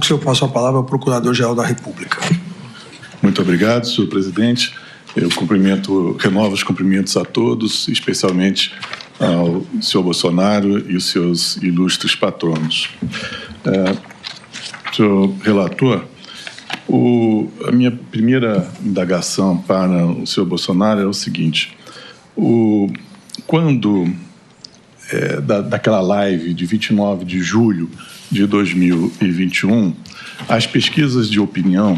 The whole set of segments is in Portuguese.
Eu passo a palavra ao Procurador-Geral da República. Muito obrigado, senhor presidente. Eu renovo os cumprimentos a todos, especialmente ao senhor Bolsonaro e os seus ilustres patronos. Senhor relator, a minha primeira indagação para o senhor Bolsonaro é o seguinte: quando daquela live de 29 de julho de 2021, as pesquisas de opinião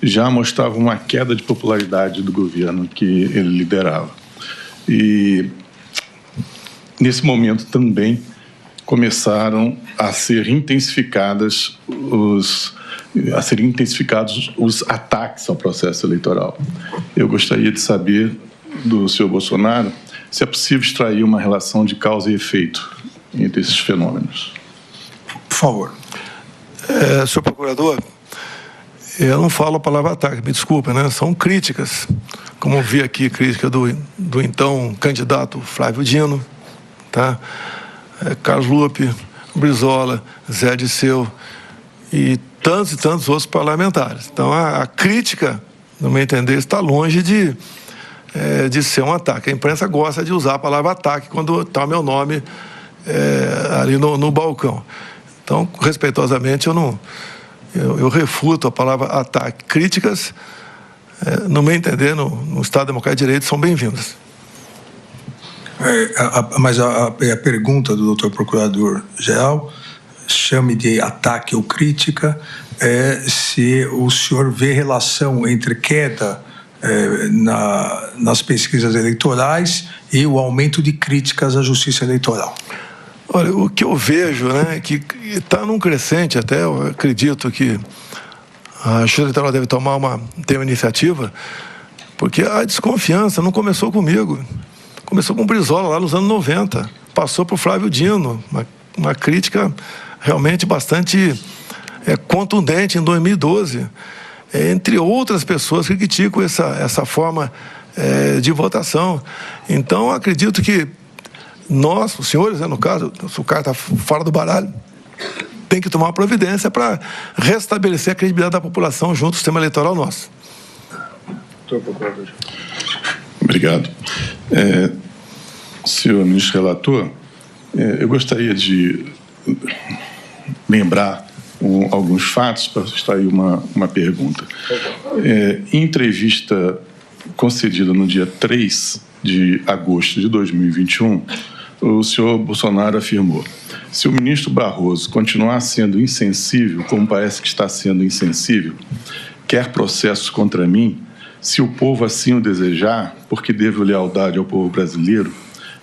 já mostravam uma queda de popularidade do governo que ele liderava. E, nesse momento, também começaram a ser intensificados os ataques ao processo eleitoral. Eu gostaria de saber do senhor Bolsonaro se é possível extrair uma relação de causa e efeito entre esses fenômenos. Por favor. Senhor procurador, eu não falo a palavra ataque, me desculpe, né? São críticas, como vi aqui, crítica do então candidato Flávio Dino, tá? Carlos Lupe, Brizola, Zé Disseu e tantos outros parlamentares. Então, a crítica, no meu entender, está longe de ser um ataque. A imprensa gosta de usar a palavra ataque quando está meu nome ali no balcão. Então, respeitosamente, eu refuto a palavra ataque. Críticas, no meu entender, no Estado Democrático de Direito, são bem-vindas. Mas a pergunta do doutor Procurador-Geral, chame de ataque ou crítica, se o senhor vê relação entre queda nas pesquisas eleitorais e o aumento de críticas à justiça eleitoral. Olha, o que eu vejo, né, é que está num crescente, até eu acredito que a Justiça Eleitoral deve ter uma iniciativa, porque a desconfiança não começou comigo, começou com o Brizola lá nos anos 90, passou para o Flávio Dino, uma crítica realmente bastante contundente em 2012, entre outras pessoas que criticam essa forma de votação. Então, acredito que nós, os senhores, né, no caso, se o cara está fora do baralho, tem que tomar uma providência para restabelecer a credibilidade da população junto ao sistema eleitoral nosso. Obrigado. Senhor ministro relator, eu gostaria de lembrar alguns fatos para extrair uma pergunta. Em entrevista concedida no dia 3 de agosto de 2021, o senhor Bolsonaro afirmou: se o ministro Barroso continuar sendo insensível, como parece que está sendo insensível, quer processos contra mim, se o povo assim o desejar, porque devo lealdade ao povo brasileiro,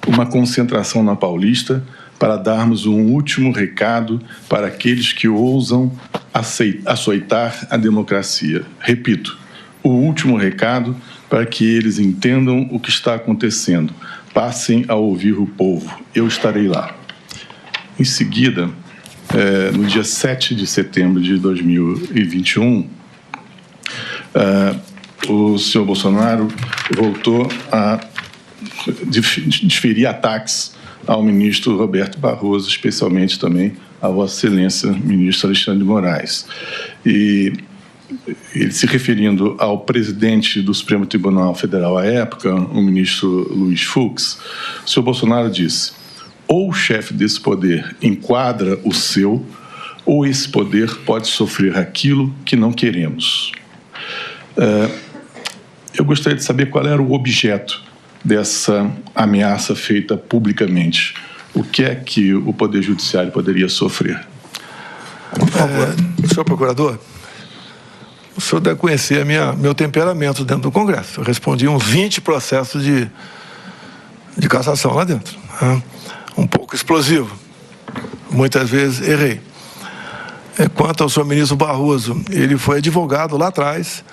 uma concentração na Paulista para darmos um último recado para aqueles que ousam açoitar a democracia. Repito, o último recado para que eles entendam o que está acontecendo. Passem a ouvir o povo. Eu estarei lá. Em seguida, no dia 7 de setembro de 2021, o senhor Bolsonaro voltou a desferir ataques ao ministro Roberto Barroso, especialmente também a Vossa Excelência, ministro Alexandre de Moraes. E ele, se referindo ao presidente do Supremo Tribunal Federal à época, o ministro Luiz Fux, o senhor Bolsonaro disse: ou o chefe desse poder enquadra o seu, ou esse poder pode sofrer aquilo que não queremos. Eu gostaria de saber qual era o objeto dessa ameaça feita publicamente. O que é que o Poder Judiciário poderia sofrer? Por favor. Senhor procurador, o senhor deve conhecer meu temperamento dentro do Congresso. Eu respondi uns 20 processos de cassação lá dentro. Um pouco explosivo. Muitas vezes errei. Quanto ao senhor ministro Barroso, ele foi advogado lá atrás,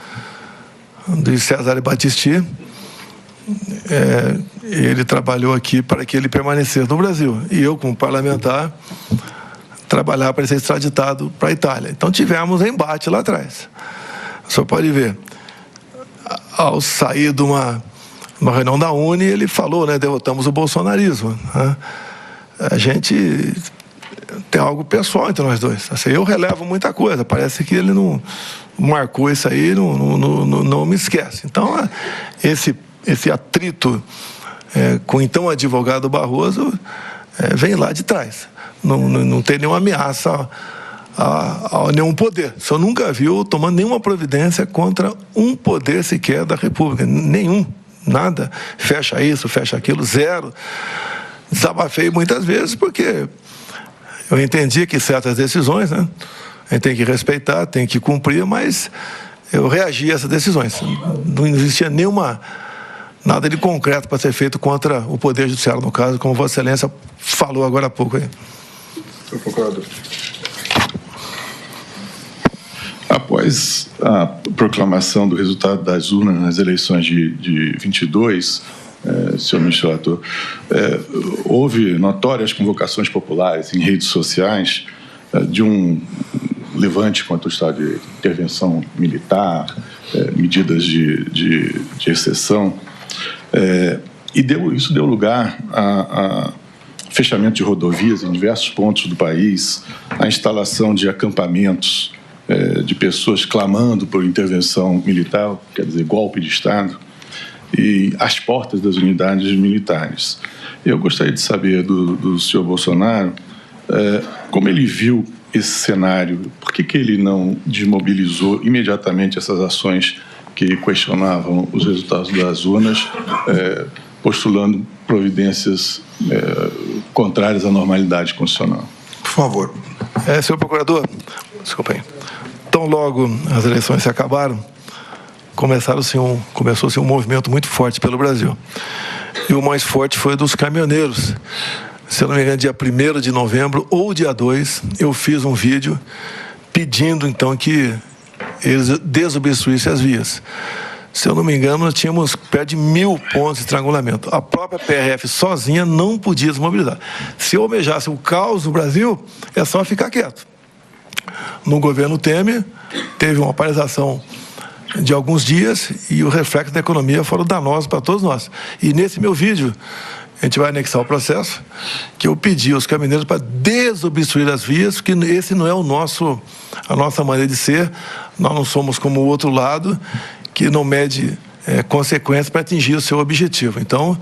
de Cesare Battisti. Ele trabalhou aqui para que ele permanecesse no Brasil. E eu, como parlamentar, trabalhava para ser extraditado para a Itália. Então, tivemos embate lá atrás. O senhor pode ver, ao sair de uma reunião da UNE, ele falou, né, derrotamos o bolsonarismo. A gente tem algo pessoal entre nós dois. Assim, eu relevo muita coisa, parece que ele não marcou isso aí, não me esquece. Então, esse atrito com o então advogado Barroso vem lá de trás. Não tem nenhuma ameaça a nenhum poder. O senhor nunca viu tomando nenhuma providência contra um poder sequer da República. Nenhum. Nada. Fecha isso, fecha aquilo, zero. Desabafei muitas vezes porque eu entendi que certas decisões, né, a gente tem que respeitar, tem que cumprir, mas eu reagi a essas decisões. Não existia nada de concreto para ser feito contra o Poder Judiciário, no caso, como Vossa Excelência falou agora há pouco aí. Senhor Procurador. Após a proclamação do resultado das urnas nas eleições de 22, senhor ministro relator, houve notórias convocações populares em redes sociais de um levante contra o estado de intervenção militar, medidas de exceção, isso deu lugar a fechamento de rodovias em diversos pontos do país, a instalação de acampamentos de pessoas clamando por intervenção militar, quer dizer, golpe de Estado, e às portas das unidades militares. Eu gostaria de saber do senhor Bolsonaro como ele viu esse cenário, por que ele não desmobilizou imediatamente essas ações que questionavam os resultados das urnas, postulando providências contrárias à normalidade constitucional. Por favor. Senhor Procurador, desculpa aí. Tão logo as eleições se acabaram, começou-se um movimento muito forte pelo Brasil. E o mais forte foi dos caminhoneiros. Se eu não me engano, dia 1º de novembro ou dia 2, eu fiz um vídeo pedindo, então, que eles desobstruíssem as vias. Se eu não me engano, nós tínhamos perto de 1.000 pontos de estrangulamento. A própria PRF sozinha não podia desmobilizar. Se eu almejasse o caos no Brasil, é só ficar quieto. No governo Temer, teve uma paralisação de alguns dias e o reflexo da economia foram danosos para todos nós. E nesse meu vídeo, a gente vai anexar o processo, que eu pedi aos caminhoneiros para desobstruir as vias, porque esse não é a nossa maneira de ser. Nós não somos como o outro lado, que não mede consequências para atingir o seu objetivo. Então,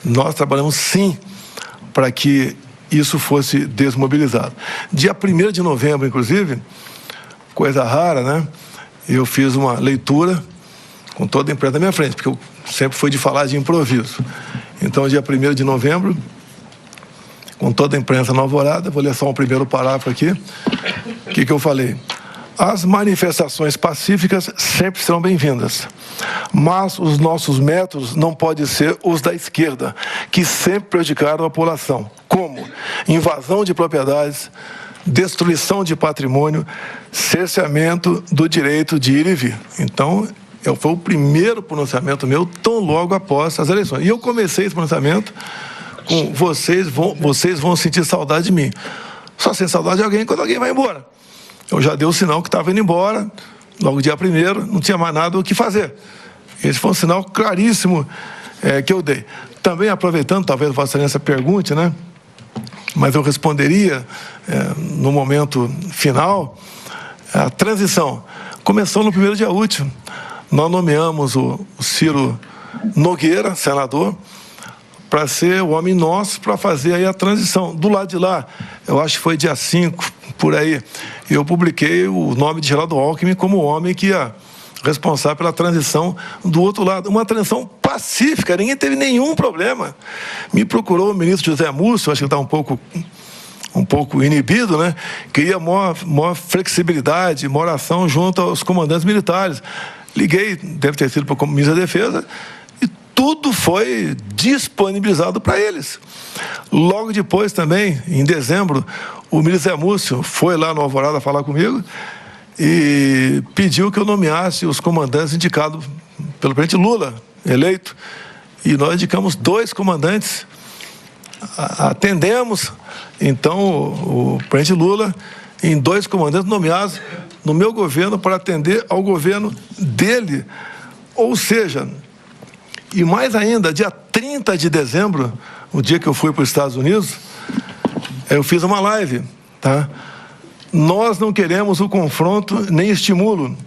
nós trabalhamos sim para que isso fosse desmobilizado. Dia 1º de novembro, inclusive, coisa rara, né? Eu fiz uma leitura com toda a imprensa na minha frente, porque eu sempre fui de falar de improviso. Então, dia 1º de novembro, com toda a imprensa na alvorada, vou ler só um primeiro parágrafo aqui. O que eu falei? As manifestações pacíficas sempre serão bem-vindas, mas os nossos métodos não podem ser os da esquerda, que sempre prejudicaram a população, como invasão de propriedades, destruição de patrimônio, cerceamento do direito de ir e vir. Então, foi o primeiro pronunciamento meu, tão logo após as eleições. E eu comecei esse pronunciamento com vocês vão sentir saudade de mim. Só sem saudade de alguém quando alguém vai embora. Eu já dei o sinal que estava indo embora, logo dia 1º, não tinha mais nada o que fazer. Esse foi um sinal claríssimo que eu dei. Também aproveitando, talvez Vossa Excelência pergunte, né? Mas eu responderia no momento final, a transição começou no primeiro dia útil. Nós nomeamos o Ciro Nogueira, senador, para ser o homem nosso para fazer aí a transição. Do lado de lá, eu acho que foi dia 5, por aí, eu publiquei o nome de Geraldo Alckmin como o homem que ia responsável pela transição do outro lado. Uma transição pacífica, ninguém teve nenhum problema. Me procurou o ministro José Múcio, acho que está um pouco inibido, né? Queria maior flexibilidade, maior ação junto aos comandantes militares. Liguei, deve ter sido para o ministro da Defesa, e tudo foi disponibilizado para eles. Logo depois também, em dezembro, o ministro Zé Múcio foi lá no Alvorada falar comigo e pediu que eu nomeasse os comandantes indicados pelo presidente Lula, eleito. E nós indicamos 2 comandantes, atendemos, então, o presidente Lula em 2 comandantes nomeados no meu governo para atender ao governo dele. Ou seja, e mais ainda, dia 30 de dezembro, o dia que eu fui para os Estados Unidos, eu fiz uma live, tá? Nós não queremos o confronto nem estímulo.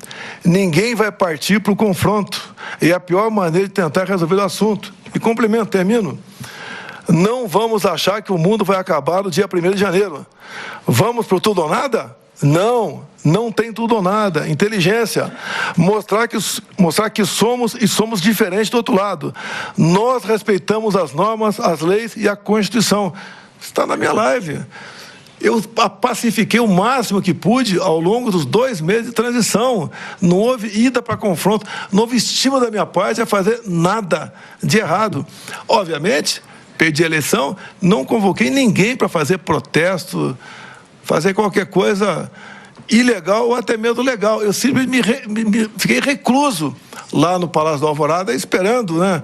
Ninguém vai partir para o confronto. É a pior maneira de tentar resolver o assunto. E complemento, termino. Não vamos achar que o mundo vai acabar no dia 1º de janeiro. Vamos para o tudo ou nada? Não, não tem tudo ou nada. Inteligência. Mostrar que somos diferentes do outro lado. Nós respeitamos as normas, as leis e a Constituição. Está na minha live. Eu pacifiquei o máximo que pude ao longo dos 2 meses de transição. Não houve ida para confronto, não houve estímulo da minha parte a fazer nada de errado. Obviamente, perdi a eleição, não convoquei ninguém para fazer protesto, fazer qualquer coisa ilegal ou até mesmo legal. Eu simplesmente fiquei recluso lá no Palácio da Alvorada, esperando, né?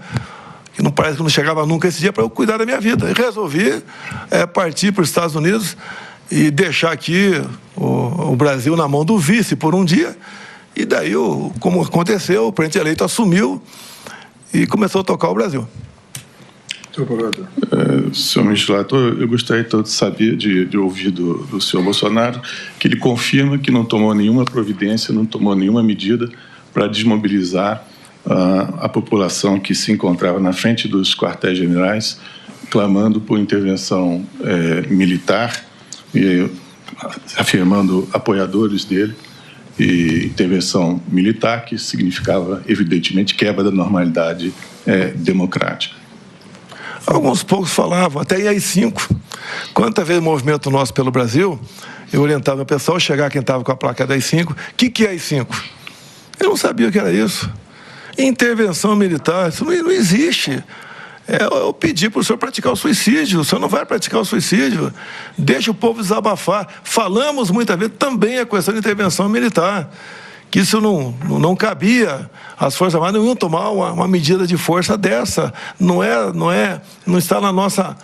Que não parece que não chegava nunca esse dia para eu cuidar da minha vida. E resolvi partir para os Estados Unidos e deixar aqui o Brasil na mão do vice por um dia. E daí, como aconteceu, o presidente eleito assumiu e começou a tocar o Brasil. Senhor ministro relator, eu gostaria então de saber, de ouvir do senhor Bolsonaro, que ele confirma que não tomou nenhuma providência, não tomou nenhuma medida para desmobilizar a população que se encontrava na frente dos quartéis-generais, clamando por intervenção militar, e afirmando apoiadores dele, e intervenção militar que significava, evidentemente, quebra da normalidade democrática. Alguns poucos falavam, até em AI-5. Quanta vez o movimento nosso pelo Brasil, eu orientava o pessoal a chegar quem estava com a placa da AI-5. O que é AI-5? Eu não sabia o que era isso. Intervenção militar, isso não existe. Eu pedi para o senhor praticar o suicídio. O senhor não vai praticar o suicídio. Deixa o povo desabafar. Falamos muitas vezes também a questão de intervenção militar, que isso não cabia. As Forças Armadas não iam tomar uma medida de força dessa. Não está na nossa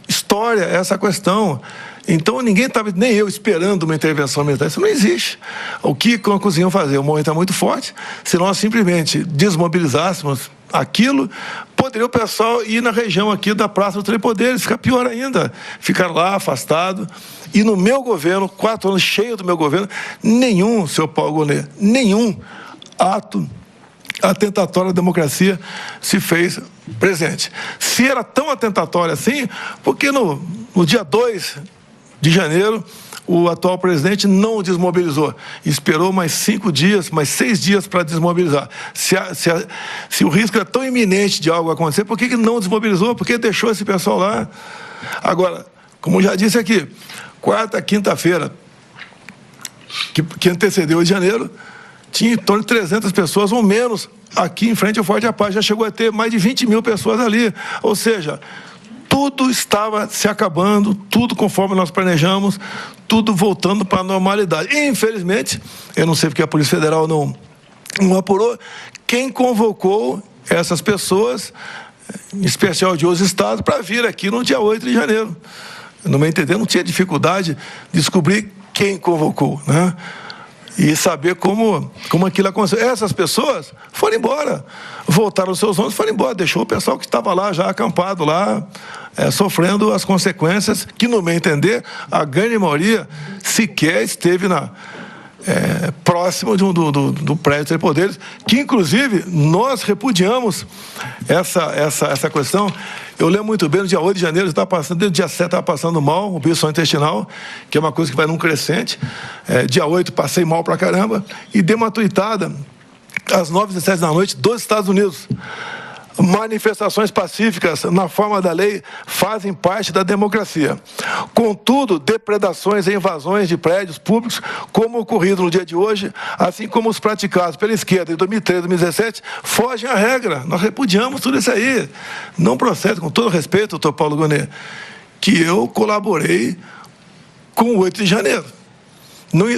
história essa questão. Então ninguém estava, nem eu, esperando uma intervenção militar. Isso não existe. O que nós conseguimos fazer? O momento é muito forte. Se nós simplesmente desmobilizássemos aquilo, poderia o pessoal ir na região aqui da Praça dos Três Poderes, ficar pior ainda, ficar lá afastado. E no meu governo, 4 anos cheio do meu governo, nenhum, senhor Paulo Gonet, nenhum ato atentatório à democracia se fez presente. Se era tão atentatório assim, porque no dia 2 de janeiro, o atual presidente não o desmobilizou. Esperou mais 5 dias, mais 6 dias para desmobilizar. Se o risco é tão iminente de algo acontecer, por que não desmobilizou? Por que deixou esse pessoal lá? Agora, como já disse aqui, quarta, quinta-feira, que antecedeu o de janeiro, tinha em torno de 300 pessoas ou menos aqui em frente ao Forte da Paz. Já chegou a ter mais de 20 mil pessoas ali. Ou seja, tudo estava se acabando, tudo conforme nós planejamos, tudo voltando para a normalidade. E, infelizmente, eu não sei porque a Polícia Federal não apurou, quem convocou essas pessoas, em especial de outros estados, para vir aqui no dia 8 de janeiro. No meu entender, não tinha dificuldade de descobrir quem convocou, né? E saber como aquilo aconteceu. Essas pessoas foram embora, voltaram aos seus ônibus, foram embora, deixou o pessoal que estava lá já acampado lá, sofrendo as consequências que, no meu entender, a grande maioria sequer esteve próximo do prédio de Três Poderes, que inclusive nós repudiamos essa questão. Eu lembro muito bem, no dia 8 de janeiro, desde o dia 7 estava passando mal, o bicho intestinal, que é uma coisa que vai num crescente. Dia 8 passei mal pra caramba e dei uma tuitada às 9h17 da noite dos Estados Unidos. Manifestações pacíficas, na forma da lei, fazem parte da democracia. Contudo, depredações e invasões de prédios públicos, como ocorrido no dia de hoje, assim como os praticados pela esquerda em 2013 e 2017, fogem à regra. Nós repudiamos tudo isso aí. Não procede, com todo respeito, doutor Paulo Gonet, que eu colaborei com o 8 de janeiro.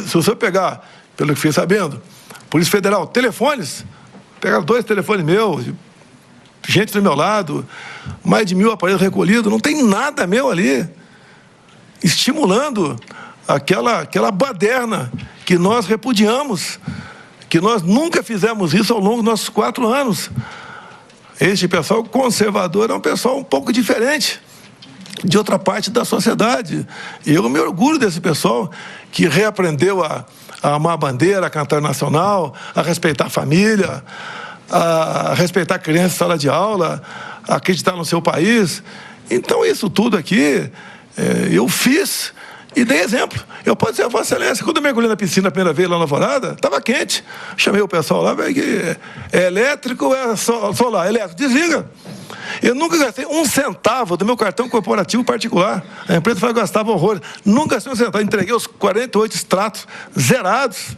Se você pegar, pelo que fiquei sabendo, Polícia Federal, telefones, pegaram 2 telefones meus, gente do meu lado, mais de 1000 aparelhos recolhidos, não tem nada meu ali, estimulando aquela baderna que nós repudiamos, que nós nunca fizemos isso ao longo dos nossos 4 anos. Este pessoal conservador é um pessoal um pouco diferente. de outra parte da sociedade. Eu me orgulho desse pessoal que reaprendeu a amar a bandeira, a cantar nacional, a respeitar a família, a respeitar a criança em sala de aula, a acreditar no seu país. Então, isso tudo aqui, eu fiz e dei exemplo. Eu posso dizer a Vossa Excelência, quando eu mergulhei na piscina a primeira vez lá na Alvorada, estava quente. Chamei o pessoal lá, é elétrico ou é solar? Elétrico, desliga. Eu nunca gastei um centavo do meu cartão corporativo particular. A empresa gastava horrores. Nunca gastei um centavo. Entreguei os 48 extratos zerados.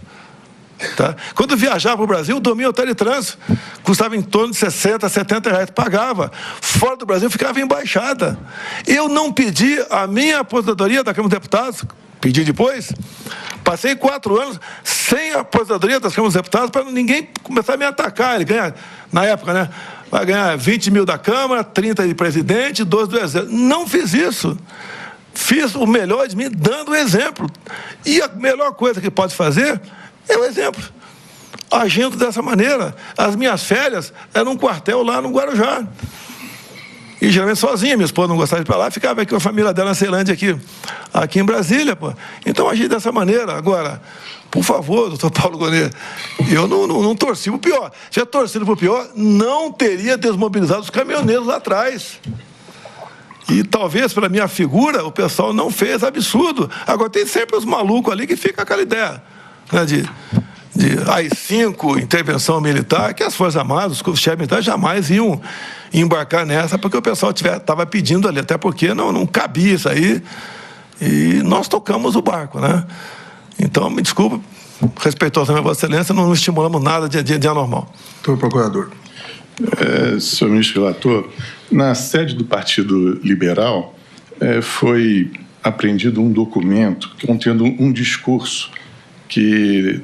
Tá? Quando viajava para o Brasil, dormia em hotel de trânsito. Custava em torno de 60, 70 reais. Pagava. Fora do Brasil, ficava em embaixada. Eu não pedi a minha aposentadoria da Câmara dos Deputados. Pedi depois. Passei 4 anos sem a aposentadoria das Câmaras dos Deputados para ninguém começar a me atacar. Ele ganha, na época, né? Vai ganhar 20 mil da Câmara, 30 de presidente, 12 do Exército. Não fiz isso. Fiz o melhor de mim, dando o exemplo. E a melhor coisa que pode fazer é o exemplo. Agindo dessa maneira. As minhas férias eram um quartel lá no Guarujá. E geralmente sozinha, minha esposa não gostava de ir para lá, ficava aqui com a família dela na Ceilândia, aqui em Brasília, pô. Então, agi dessa maneira. Agora, por favor, doutor Paulo Gonet, eu não torci para o pior. Se tivesse torcido para o pior, não teria desmobilizado os caminhoneiros lá atrás. E talvez, pela minha figura, o pessoal não fez absurdo. Agora, tem sempre os malucos ali que ficam com aquela ideia, né, de AI-5, intervenção militar, que as Forças Armadas, os chefes militares jamais iam embarcar nessa, porque o pessoal estava pedindo ali, até porque não cabia isso aí, e nós tocamos o barco, né? Então, me desculpa, respeitosamente, Vossa Excelência, não estimulamos nada de anormal. Doutor Procurador. Senhor Ministro Relator, na sede do Partido Liberal foi apreendido um documento contendo um discurso que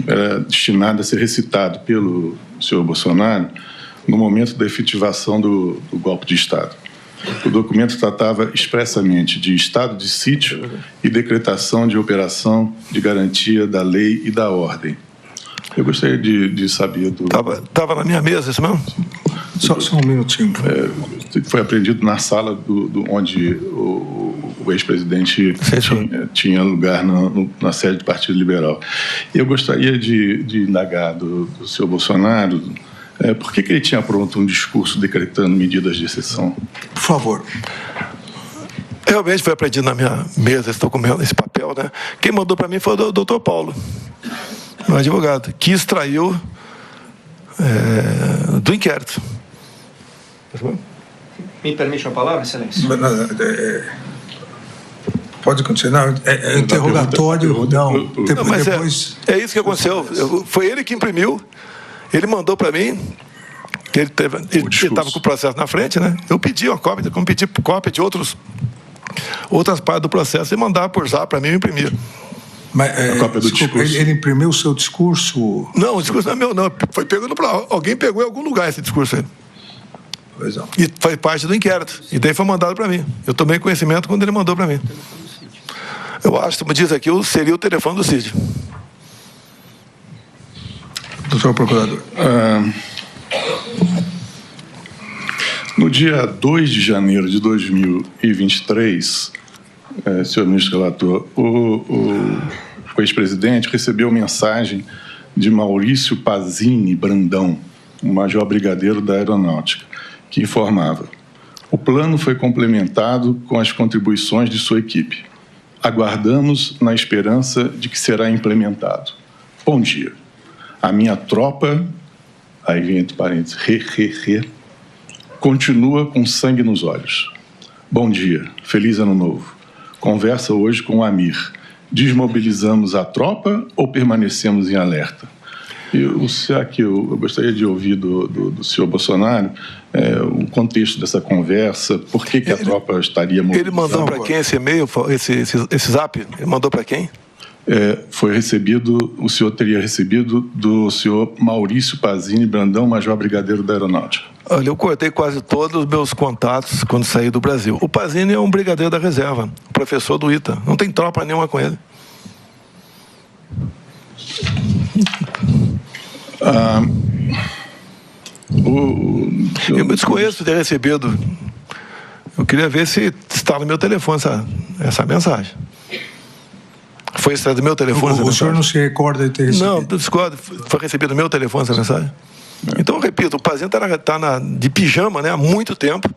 era destinado a ser recitado pelo senhor Bolsonaro no momento da efetivação do golpe de Estado. O documento tratava expressamente de estado de sítio e decretação de operação de garantia da lei e da ordem. Eu gostaria de saber do... Estava na minha mesa, isso mesmo? Só um minutinho. Foi apreendido na sala onde o ex-presidente tinha lugar na sede do Partido Liberal. Eu gostaria de indagar do senhor Bolsonaro por que ele tinha pronto um discurso decretando medidas de exceção. Por favor. Realmente foi apreendido na minha mesa esse documento, esse papel, né? Quem mandou para mim foi o doutor Paulo, meu advogado, que extraiu do inquérito. Me permite uma palavra, Excelência? Pode continuar. É interrogatório. Não, mas depois... é isso que aconteceu. Foi ele que imprimiu. Ele mandou para mim. Ele estava com o processo na frente, né? Eu pedi uma cópia, como pedi cópia de outras partes do processo e mandava por zap para mim imprimir. Mas, desculpa, ele imprimiu o seu discurso? Não, o discurso não é meu, não. Foi pegando para alguém pegou em algum lugar esse discurso aí. Pois é. E foi parte do inquérito. E daí foi mandado para mim. Eu tomei conhecimento quando ele mandou para mim. Eu acho, como diz aqui, seria o telefone do Cid. Doutor Procurador. No dia 2 de janeiro de 2023, senhor ministro relator, o ex-presidente recebeu mensagem de Maurício Pazini Brandão, um major brigadeiro da Aeronáutica, que informava: o plano foi complementado com as contribuições de sua equipe. Aguardamos na esperança de que será implementado. Bom dia. A minha tropa, aí vem entre parênteses, continua com sangue nos olhos. Bom dia, feliz ano novo. Conversa hoje com o Amir. Desmobilizamos a tropa ou permanecemos em alerta? Eu gostaria de ouvir do senhor Bolsonaro o contexto dessa conversa, por que a tropa estaria mobilizando. Ele mandou para quem esse e-mail, esse zap? Ele mandou para quem? Foi recebido, o senhor teria recebido do senhor Maurício Pazini Brandão, major brigadeiro da Aeronáutica. Olha, eu cortei quase todos os meus contatos quando saí do Brasil. O Pazini é um brigadeiro da reserva, professor do ITA. Não tem tropa nenhuma com ele. Eu me desconheço de ter recebido Eu queria ver se está no meu telefone essa mensagem. Foi extraído do meu telefone essa O mensagem? senhor não se recorda de ter recebido? Não, discordo. Foi recebido no meu telefone essa mensagem. Então, eu repito, o Pazinho está de pijama, né, há muito tempo.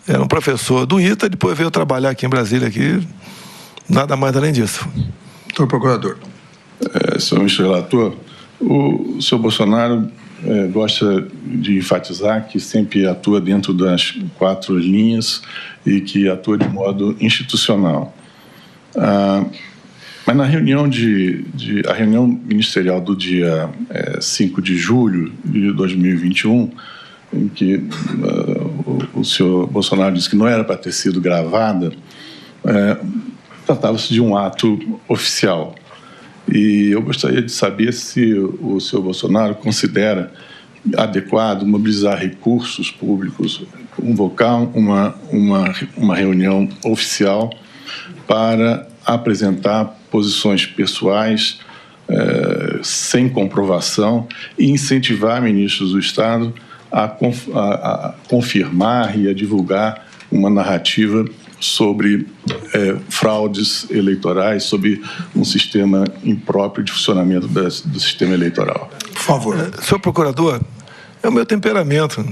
Era um professor do ITA, depois veio trabalhar aqui em Brasília, aqui, nada mais além disso. Doutor Procurador. Senhor ministro relator, o senhor Bolsonaro gosta de enfatizar que sempre atua dentro das 4 linhas e que atua de modo institucional. Mas na reunião a reunião ministerial do dia 5 de julho de 2021, em que o senhor Bolsonaro disse que não era para ter sido gravada, tratava-se de um ato oficial. E eu gostaria de saber se o senhor Bolsonaro considera adequado mobilizar recursos públicos, convocar uma reunião oficial para apresentar posições pessoais sem comprovação e incentivar ministros do Estado a confirmar e a divulgar uma narrativa sobre fraudes eleitorais, sobre um sistema impróprio de funcionamento do sistema eleitoral. Por favor. Senhor procurador, é o meu temperamento.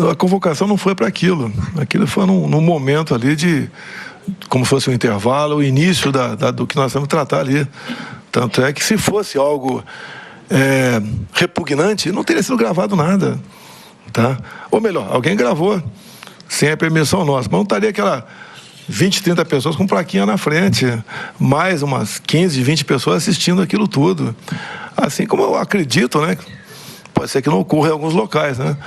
A convocação não foi para aquilo. Aquilo foi num momento ali de, como se fosse um intervalo, o início do que nós vamos tratar ali. Tanto é que se fosse algo repugnante, não teria sido gravado nada. Tá? Ou melhor, alguém gravou sem a permissão nossa, mas não estaria aquela 20, 30 pessoas com plaquinha na frente, mais umas 15, 20 pessoas assistindo aquilo tudo. Assim como eu acredito, né? Pode ser que não ocorra em alguns locais, né?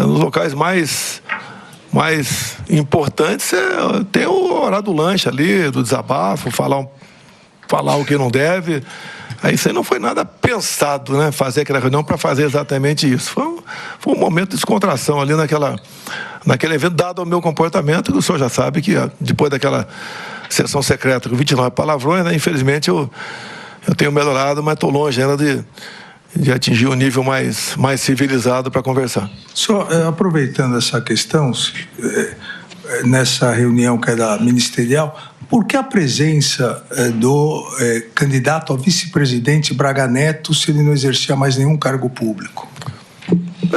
Nos locais mais importantes, tem o horário do lanche ali, do desabafo, falar o que não deve. Aí isso aí não foi nada pensado, né? Fazer aquela reunião para fazer exatamente isso. Foi um momento de descontração ali naquele evento, dado o meu comportamento, que o senhor já sabe que depois daquela sessão secreta com 29 palavrões, né? Infelizmente eu tenho melhorado, mas estou longe ainda de atingir um nível mais civilizado para conversar. Só aproveitando essa questão, nessa reunião que é da ministerial, por que a presença do candidato a vice-presidente Braga Neto se ele não exercia mais nenhum cargo público?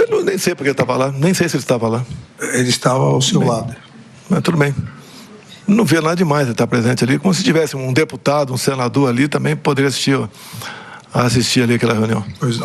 Eu nem sei porque ele estava lá, nem sei se ele estava lá. Ele estava ao seu lado. Mas tudo bem. Não vê nada demais ele estar presente ali, como se tivesse um deputado, um senador ali, também poderia assistir ali aquela reunião. Pois não.